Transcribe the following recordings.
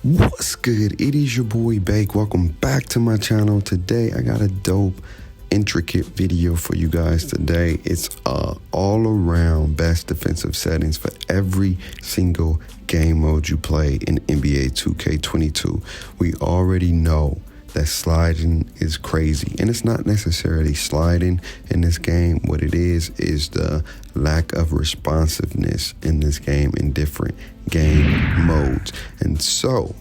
What's good? It is your boy Bake. Welcome back to my channel. Today I got a dope, intricate video for you guys today. It's all around best defensive settings for every single game mode you play in NBA 2K22. We already know that sliding is crazy, and it's not necessarily sliding in this game. What it is the lack of responsiveness in this game in different game modes. And so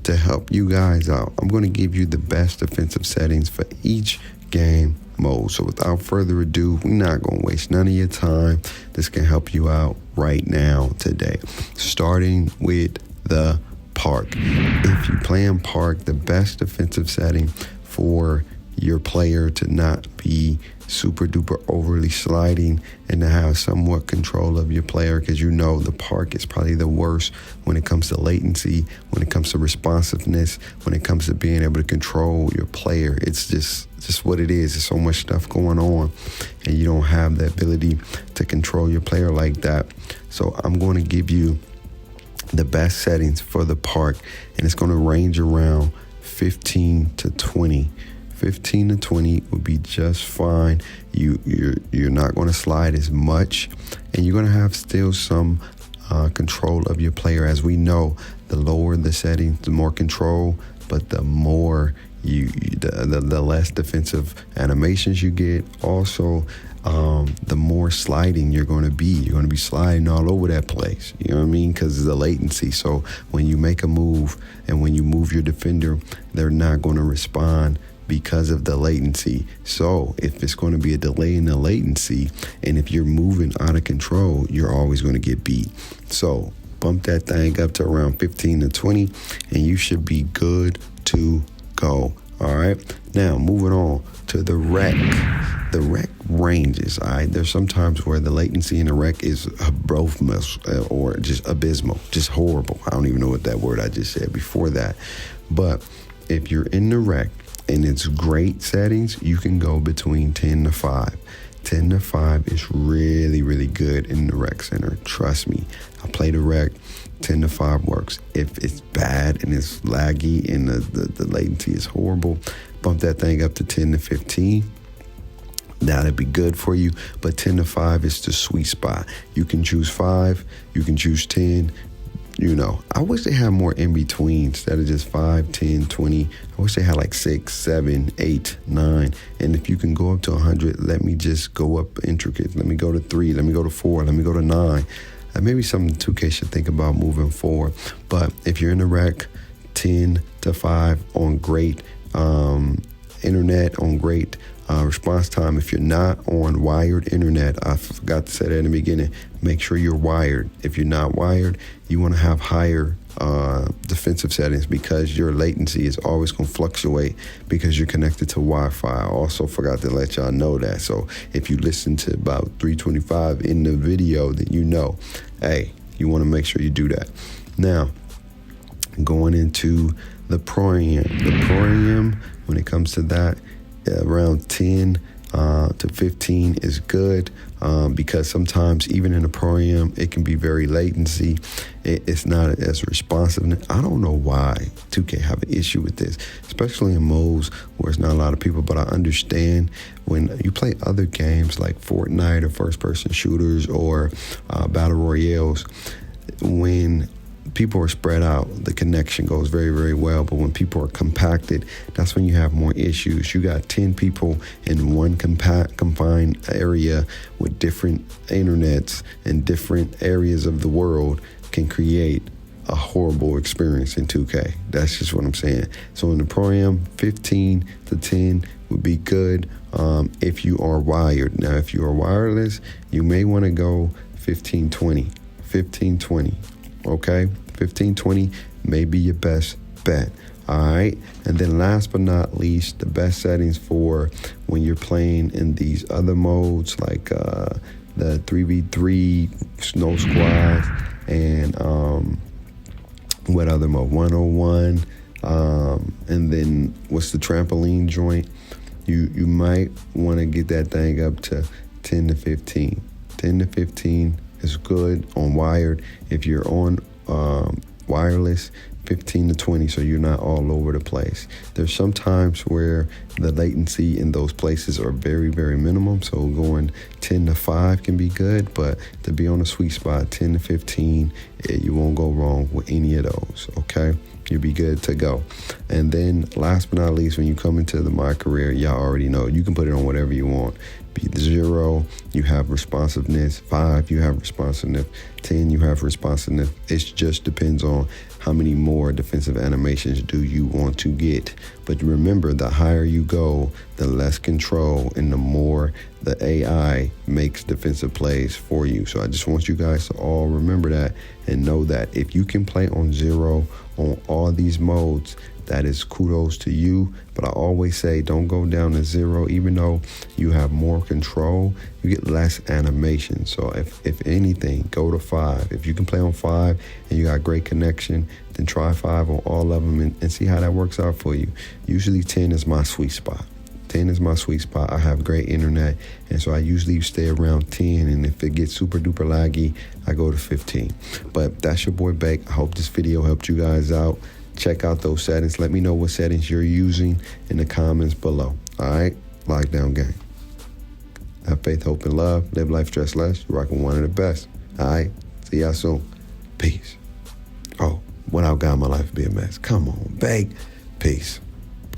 to help you guys out, I'm going to give you the best defensive settings for each game mode. So without further ado, we're not going to waste none of your time. This can help you out right now today, starting with the park. If you play in park, the best defensive setting for your player to not be super duper overly sliding and to have somewhat control of your player, because you know the park is probably the worst when it comes to latency, when it comes to responsiveness, when it comes to being able to control your player. It's just what it is. There's so much stuff going on and you don't have the ability to control your player like that. So I'm going to give you the best settings for the park, and it's going to range around 15 to 20. 15 to 20 would be just fine. You're not going to slide as much, and you're going to have still some control of your player. As we know, the lower the settings, the more control, but the more the less defensive animations you get. Also, the more sliding you're going to be. You're going to be sliding all over that place. You know what I mean? Because of the latency. So when you make a move and when you move your defender, they're not going to respond because of the latency. So if it's going to be a delay in the latency, and if you're moving out of control, you're always going to get beat. So bump that thing up to around 15 to 20, and you should be good to go. All right. Now moving on to the rec. The rec ranges. All right. There's sometimes where the latency in the rec is both or just abysmal, just horrible. I don't even know what that word I just said before that. But if you're in the rec and it's great settings, you can go between 10 to 5. 10 to 5 is really, really good in the rec center. Trust me. I play the rec. 10 to 5 works. If it's bad and it's laggy and the latency is horrible, bump that thing up to 10 to 15. That'd be good for you. But 10 to 5 is the sweet spot. You can choose 5. You can choose 10. You know, I wish they had more in between instead of just 5, 10, 20. I wish they had like 6, 7, 8, 9. And if you can go up to 100, let me just go up intricate. Let me go to 3. Let me go to 4. Let me go to 9. Maybe something 2K should think about moving forward. But if you're in the rec, 10 to 5 on great internet, on great response time. If you're not on wired internet, I forgot to say that in the beginning, make sure you're wired. If you're not wired, you want to have higher defensive settings, because your latency is always going to fluctuate because you're connected to Wi-Fi. I also forgot to let y'all know that. So if you listen to about 325 in the video, then you know, hey, you want to make sure you do that. Now, going into the Pro-Am. The Pro-Am, when it comes to that, around 10 to 15 is good, because sometimes even in a Pro-Am, it can be very latency. It's not as responsive. I don't know why 2K have an issue with this, especially in modes where it's not a lot of people, but I understand when you play other games like Fortnite or first-person shooters or Battle Royales, when people are spread out, the connection goes very, very well. But when people are compacted, that's when you have more issues. You got 10 people in one confined area with different internets in different areas of the world can create a horrible experience in 2K. That's just what I'm saying. So in the Pro-Am, 15 to 10 would be good if you are wired. Now, if you are wireless, you may want to go 15-20. 15-20. Okay, 15-20 may be your best bet. All right, and then last but not least, the best settings for when you're playing in these other modes like the 3v3, Snow Squad, and what other mode? 101, and then what's the trampoline joint? You might want to get that thing up to 10 to 15. 10 to 15 is good on wired. If you're on wireless, 15 to 20, so you're not all over the place. There's some times where the latency in those places are very, very minimum, so going 10 to 5 can be good, but to be on a sweet spot, 10 to 15, you won't go wrong with any of those, okay? You'll be good to go. And then last but not least, when you come into the My Career, y'all already know you can put it on whatever you want. Be 0, you have responsiveness. 5, you have responsiveness. 10, you have responsiveness. It just depends on how many more defensive animations do you want to get. But remember, the higher you go, the less control and the more the AI makes defensive plays for you. So I just want you guys to all remember that and know that if you can play on 0 on all these modes, that is kudos to you. But I always say don't go down to 0. Even though you have more control, you get less animation. So if anything, go to 5. If you can play on 5 and you got great connection, then try 5 on all of them and see how that works out for you. Usually 10 is my sweet spot. 10 is my sweet spot. I have great internet, and so I usually stay around 10, and if it gets super duper laggy, I go to 15. But that's your boy Bake. I hope this video helped you guys out. Check out those settings. Let me know what settings you're using in the comments below. All right? Lockdown gang. Have faith, hope, and love. Live life stress less. You're rocking one of the best. All right? See y'all soon. Peace. Oh, without God, my life would be a mess. Come on, Bake. Peace.